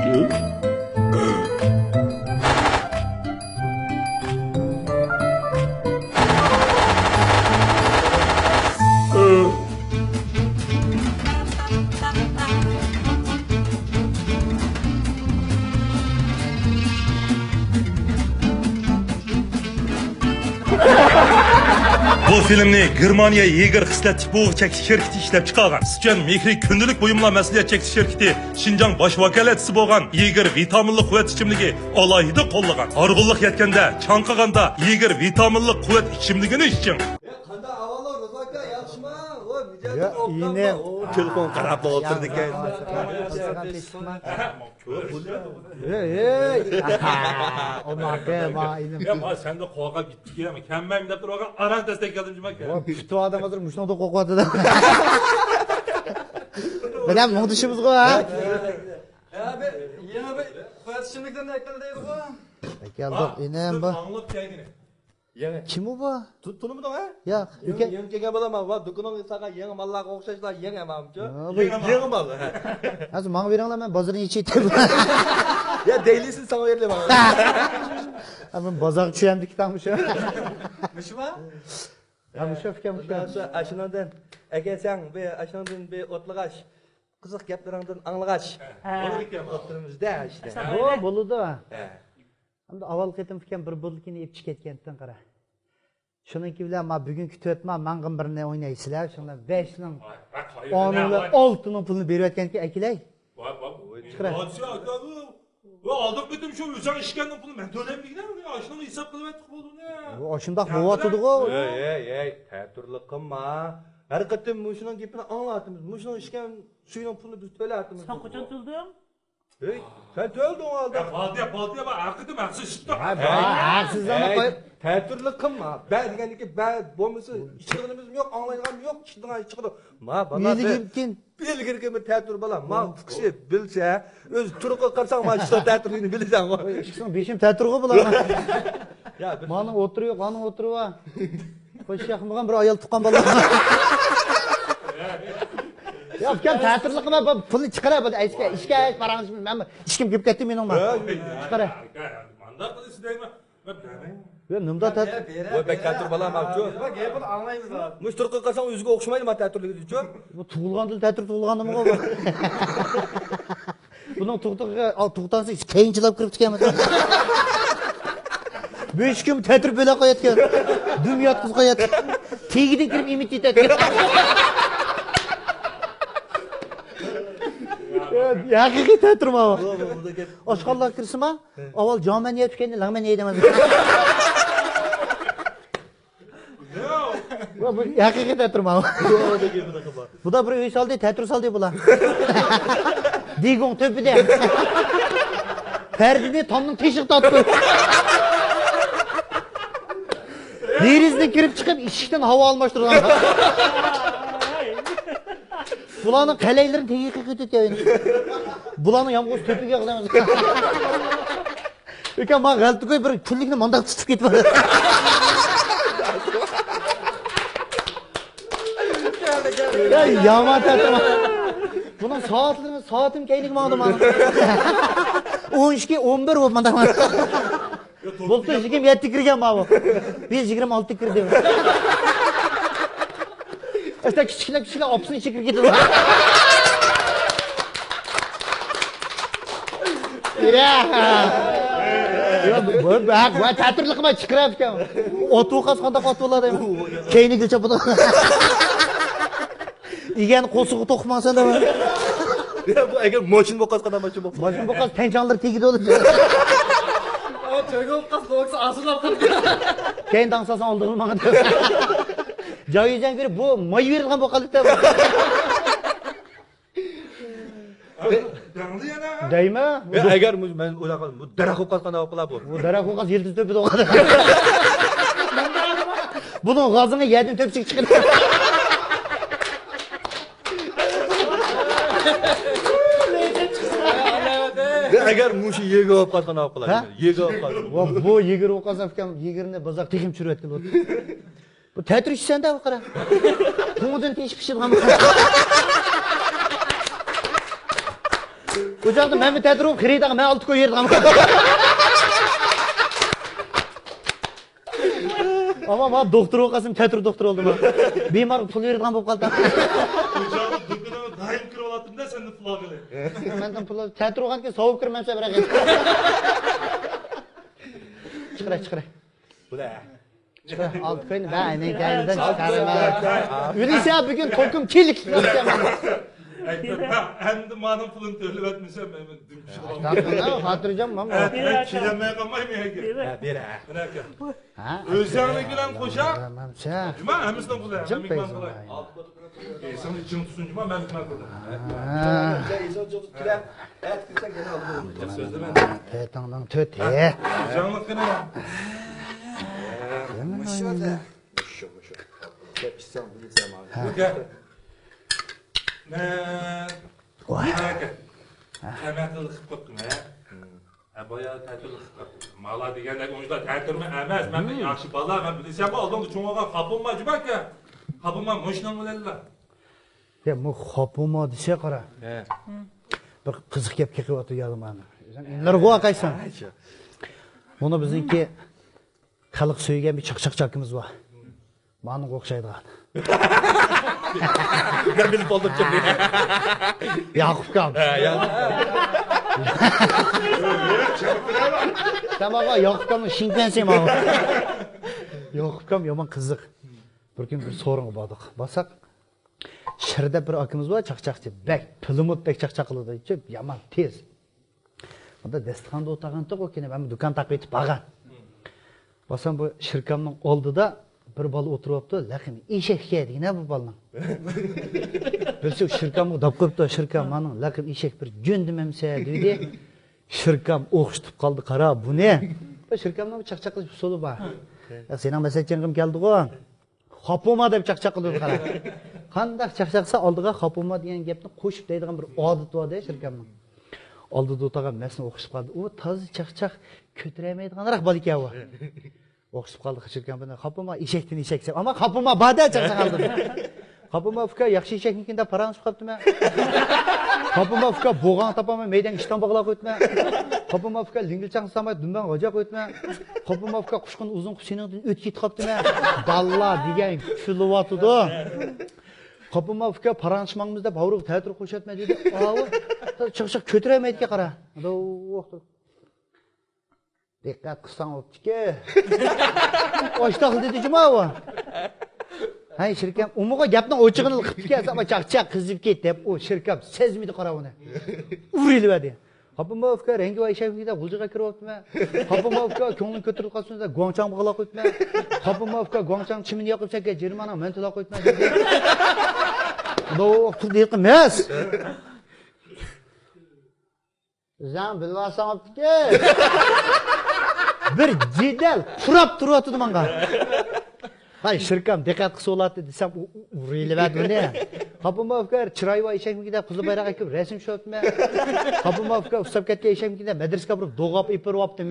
Bu filmni Germaniya Yeger xislat tipi chekish şirketi ishlab chiqargan. Sizcan mehri kunlik buyumlar masliyat chekish şirketi Şinjan bosh vakolatchisi bo'lgan Yeger vitaminli quvvat ichimligi alohida qo'llagan. Horg'inlik yetganda, chanqaganda Yeger vitaminli quvvat ichimligini iching. Qanday avvallar Rozaka yaxshimi? Voy mijozim Ya, yine telefon qarab o'tirdi ekan. Onu akema inim. Ya ma sen de qo'rqib gitdik ya. Kamman deb turgan aran destek geldim jumaka. Putu adam hazır muşnoda qo'qadi da. Bilen muhdişimiz go ha. Ya be, yana bir fatishimlikdan ekladi deydi bu. Geldik inem bu. Anlap kelgini. Kim o bu? Tunumdun ha? Ya, Yeng kelgan bo'laman va do'koning saqa yangi mallarga o'xshashlar yeng emasmi? Yeng mal. Hozir menga beringlar, men bozorga yechaytib. Ya deylisin sana verilaman. Men bozorga tushayam diktam shu. Mishma? Ya musha fikam musha. Ashundan aka sen be ashundan be o'tlag'ash. Qiziq gaplaringdan anglag'ash. Olur ekan o'tirimizda işte. O boludu. Hamda avval ketim fikam bir bulkini epchi ketgandan qara. Shuningki bilan men bugun kutib o'tman, men birini o'ynaysizlar. Shunda 5 ning 10 ning 6 ning pulini berib aytganki, akilay. Chiqara. Va aldık bitim şu o'zing ishgandan pulni men to'layman ashuni hisob qilib aytib bo'ldim ya. O shundoq bo'lyotdi-ku. Ey, ta'turlik qilma. Har qatim mushuning gapini anglatamiz. Mushuning ishgan suyning pulini biz to'layapmiz. Sen qachon to'lding? Hey, sen to'lding oldi. Baltiya va aqidi maqsad chiqdi. Haqsizlarni qo'yib ta'turlik qilma. Ben degandiki ben bo'lmasa ishlig'imiz yo'q, anglaydiganim yo'q, ishlig'im chiqdi. Ma bana yezigimkin. belgirga bir ta'tur bolam. Ma kishi bilsa, o'z turqi qilsang, ma ishda ta'turligini bilasan. Ishqising beshim ta'turg'i bo'laman. Ya, Mana o'tiriyor, qani o'tiriyor. Qo'shiq qilmagan bir ayol tuqqan bola. Ya fikam ta'turlik qilma, pulni chiqara bo'ldi. Ishga qarang'iz, men ishkim kelib ketdi mening ma. Chiqara. Manda qilishni deyman. Yo, nimda ta'tur? Voy bek ta'tur bolam avchu. Bak gapini anglaymiz. Mush turqi qilsang o'ziga o'xshamaydi ma ta'turligichu. Bu tug'ilganda ta'tur tug'ilgandimi bu? Buning tug'tansa keyinchilab kirib ketganmi? 5 kun ta'tur bo'la qo'yatgan. Dum yotqiz qo'yatgan. Tegidan kirib imitat etgan. Haqiqiy ta'turma bu. Oshxonaga kirsima, avval jomen yeb chiqqanda langman yeydaman. Bu haqiqiy ta'turma bu. Bu da bir uy soldi, ta'tur soldi bular. Digon tepida. Perdini tomning teshik totdi. Derizdan kirib chiqib, eshikdan havo almashtirgan. Bularning qalaylarini tegiga ketayotgan. Bularning yomg'ir to'piga qilamiz. Ekan men g'altigoy bir kunlikni mandaq tutib ketibman. Ya yomon ta'turma. Buning soatim keylik ma'lum men. 12 11 bo'lib mandaq. Bo'ldi 27 kirgan men bu. Biz 26 kirdim. İşte kichiklar opsini ichiga kirib ketdi. Ya, bu ta'turlik qilma chiqirib ekan. Ot o'qas qanday qot bo'ladi deyman. Keyni gilcha bu. Igen qo'sug'i to'qmasan da. Ya bu agar moshin bo'qas qadam moshin bo'qas. Moshin bo'qas tenchonlar tegidi o'lib. O to'g'ri qas qo'ysa asılab qoldi. Keyin dangsasan oldirilmagan. Joyizdan ko'ra bu moy berilgan bo'qalikda. Dangli yana. Deymi? Agar men o'ylaqadim, bu daraxt o'qas qanday bo'ladi bu? Bu daraxt o'qas yildiz to'pida o'qadi. Buning g'ozini yedim to'pchik chiqadi. Agar mushi yega olib qolgan olib qoladi. Yega olib qoladi. Va bu yigir o'qas afkam yigirni bozor tegim chirayotgan bo'ldi. Bu ta'tur ishsanda bu qara. Qo'ng'idan teshib pishirgan. Bu жақта мәмі тәтіру қирейдағы мән алты көй ерді қамы. Ama bana doktor olqasım tətür doktor oldum. Bemar pul verdi qan болып қалды. Hocam dükkana daim kırı olatın da sen de pul ağılı. Məndən pul tətür olqan ki soğuk kırmamsa bırak. Çıqıray. Bu da. Altı köyünü ben aynen gəldən çıxarım. Ülise bugün tokum kilik. Hem de manın pulunu törlüp etmişsem ben dümküşü olamam. Tamam, hatırlayacağım mı? Çiğlenmeye kalmayayım ya ki. Bir. Özlerine gülen koşa. Tamam sen. Cuma hemisinden kulay. Cım Hemikman beyzim. kulay. Sen için tutsun cuma ben bitmem kulay. Evet, kimse gene aldı. Sözde ben. Teytandan töt. Canlık kına ya. Maşallah. Hepsi bilsem abi. Gel. Temetli kıpkıptım ya. Bayağı tətürlü kıpkıptım. Mala degende oyuncular tətürme emez. Ben yaxşı bala ben bilsem bu aldım çoğağa kapılma cübak ya. Kapılma moşnan mı dediler? Ya bu hopuma dişe qara. Bir qiziq gap kelib yadım bana. Sen inlar qo'a qaysan? Bunu bizniki xalq söygen bir çakımız var. Bana qo'xshaydigan. Ben bilip oldum şimdi. Yakup kam. Sen bana Yakup kamın şinkensem abi. Yakup kam yaman qiziq. Bir gün bir sorunga bordik. Basak Şirde bir akımız var çakçakçı. Bek pilimut bek çakçaklıdı. Çok yaman tez. Onda dasturxonda o'tirganda o'kene ben do'kon taqib etib bag'an. Basam bu shirkamning oldida bir bola o'tiribdi, lekin eshakka deydi bu bolaning. Bilsa shirkamga dab qo'yibdi, shirkam mening lekin eshak bir jo'ndimamsa dedi. Shirkam o'xshitib qoldi, qara bu ne? Bu shirkamning chaqchaq qilib usuli bor. Sening masajingim keldi-ku. Xopuma deb chaqchaq qildi qara. Qanday chaqchaqsa oldiga xopuma degan gapni qo'shib deydigan bir odat bor-da shirkamning. Aldı o'tirgan masni o'qishib qoldi. U tozi chaqchaq ko'tarmaydiganroq bola ekan u. O'qishib qoldi qishirgan buni. Xopuma eshakdan eshak. Ammo xopuma bada chaqchaq oldi. Xopuma uka yaxshi eshaknikin deb parangiz qolibdimi? Xopuma uka bo'g'on topamay meydan ishdan bog'lab qo'yibmi? Xopuma uka lingilchang samay dumban g'oja qo'yibmi? Xopuma uka qushqin uzun qushingdan o'tib ketib qolibdimi? Dalla degan kulyapti-da. Kapıma fıkra parançmamızda bavruk teatro koşatma dedi. Avu çıkışık kötüremeydi ki kara. Dikkat kısan oldu ki. Oştaklı dedi cuma o. Hay şirkem umuğa yaptın oçığını kıptı ki ama çak kızıp gitti. O şirkem sezmedi kara onu. Urili verdi. Kapıma fıkra rengi var işe gidip bulcuğa kırıp mı? Kapıma fıkra köngün kötürük kalsın da guangchang bağla koyup mı? Kapıma fıkra guangchang çimini yakıp çekke Cermana mentula koyup mı? Doğru değil kımız. Zan bilvasan optu ki. Bir cidel kurap duruyordu bana. Hay şirkem dikkat kısa oladı desem urili verdi ne? Kapıma fıkra çırayva işe gidip kızıl bayrak ekip resim şöp mü? Kapıma fıkra ustab ketke işe gidip medres kapırıp doğap ipir optu mı?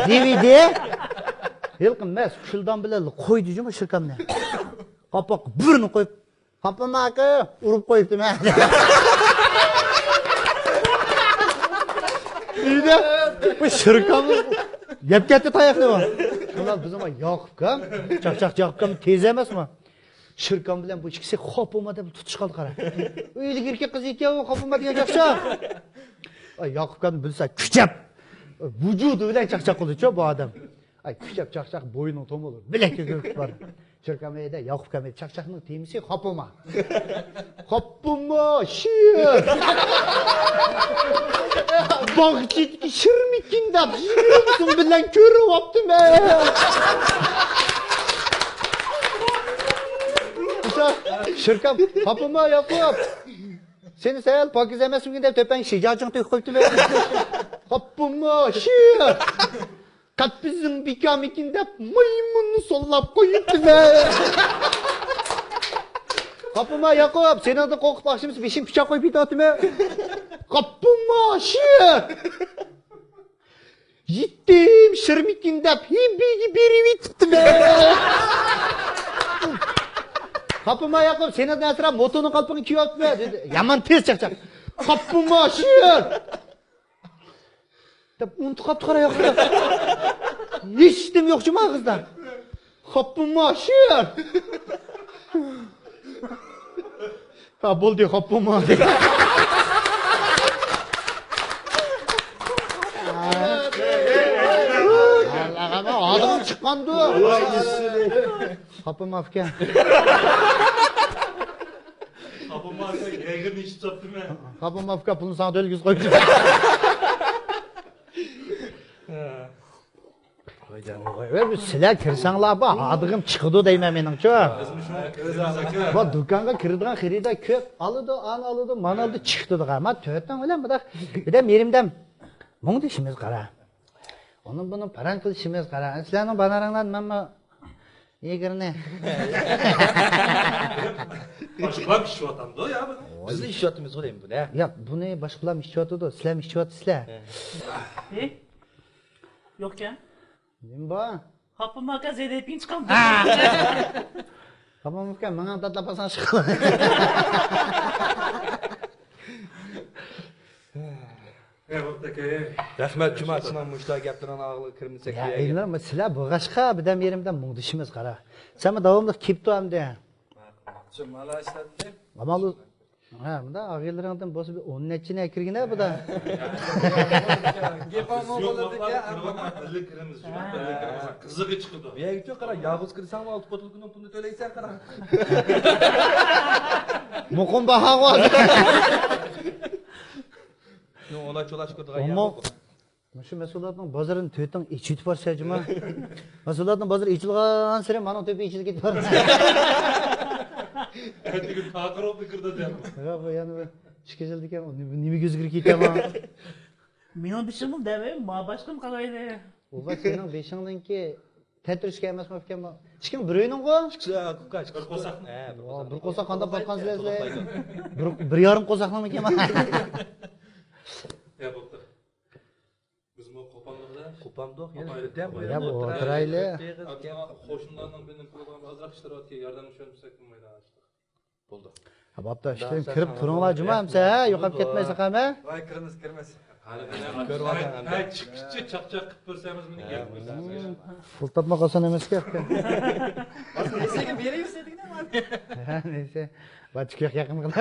DVD. Yılkın mes şıldan bile koydu cuma şirkem ne? Kapak birini koyup Kapıma akı urup koyuptu ben. İyi de bu şırkamız yapketti tayaklı var. Şunlar bizim Yakup kam, çak Yakup kam tez emas mı? Şırkam bilen bu ikisi kapıma da tutuş kaldı kara. Öyle erkek kız ekan kapıma diye çakşak. Yakup kam bilse küçep. Vücudu bilen çakçak oldu bu adam. Küçep çakçak boyunun tom olur. Bilekli görüp var. Şirkameyde Yakup kamede çakçakның temisi kapıma. Kapıma şir. Bağcıdaki şirmikinde şirmikin bilen körü yaptım Şirkam kapıma Yakup. Seni sayal pakiz emesin de töpen şicacın tüy koydu be. Kapıma şir. Kalpizin bikamikinde maymunu sollap koyuptu be. Kapıma Yakup, senin adın kokut başımız beşin bıçak koyup itaatı mı? Kapıma şir. Gittim şirmikinde hibi biri bitti be. Kapıma Yakup, senin adın esra motonun kalpını kiyot mu? Yaman tez çakacak. Kapıma şir. deb unutib qolibdi qara yoqda. Hechtim yo'qchi mag'izdan. Xo'pmi, sher. Ha, bo'ldi, xo'pmi. Allah'ım adam çıkandı. Kapım afken. Kapım varsa Yeğir'ini içip sattım ya. Kapım afken bunu sana da ölgüz koydu. Ve silah kirsanlar bak adıgım çıkıdı deyme menin ço. Bu dükkanga kirdiğin xiride köp alıdı, an alıdı, man alıdı çıktı da ama tötten öyle mi da bir de merimden mung dişimiz kara. Onun bunun paran kılışımız kara. Sizlerin banarından mamma yeğirine. Başka bir şey vatandı o ya. Bizni ish yotimiz qo'yaymi bu ne? Ya bu ne başkalar işçiyordu da sizler işçiyordu sizler. Yok ya. Değil bu? Kapım aka zedepin çıkan. Kapım mümkün bana tatlapasan çıkıyor. Rahmat Cuma Sinan Muşta gaplarına ağlı kirmitsak Ya elinler ama sizler bu kaşka bir de yerimden muğdişimiz kara. Sen mi davamlı kiptu hem de. Cumala işladim. Ama bu ha bu da ağırlarından bozu bir onun içine kirgine bu da. Gepam Yok ya. Birlik kirimiz. Kızığı çıktı. Ya gidiyor kara yağız kırsam 6 botulgunun pulunu töyleysen kara. Mukum baha var. Yo ona çolaş koyduğun Ama şu mesulatın bazarın tüytün içit var səcima. Mesulatın bazar içilgan sere manın tüyü içil git var. Ertesi gün takır oldu kırdı diye. Ya bu yani bu şikezel diken o nimi gözükür ki tamam. Benim dışımım deve, ma başkım kalaydı. O bak senin beşiğinden ki tetriş gelmez mi fikir mi? Çıkın bürüyünün ko? Çıksa kukaç. Bir kosak. Bir kosak kanda batkan silezle. Bir yarım kosakla mı kema? Ya bokta. Biz bu kopanlıkta. Kupamda yani. Ya bu oturaylı. Hoşunlardan benim programı azrak işler var ki yardım şöyle mayda açtık. Buldu. Ha bapta işte kirip turunlar cuma hemse ha yo'qolib ketmaysa ham ha. Vay kirimiz. Hadi çıkışçı çakçak kıp versemiz mi gel. Pul topma qolsan emas ki. Neyse ki bir yere yürüseydik ne var? Neyse. Bachkiyoq yaqin qilib.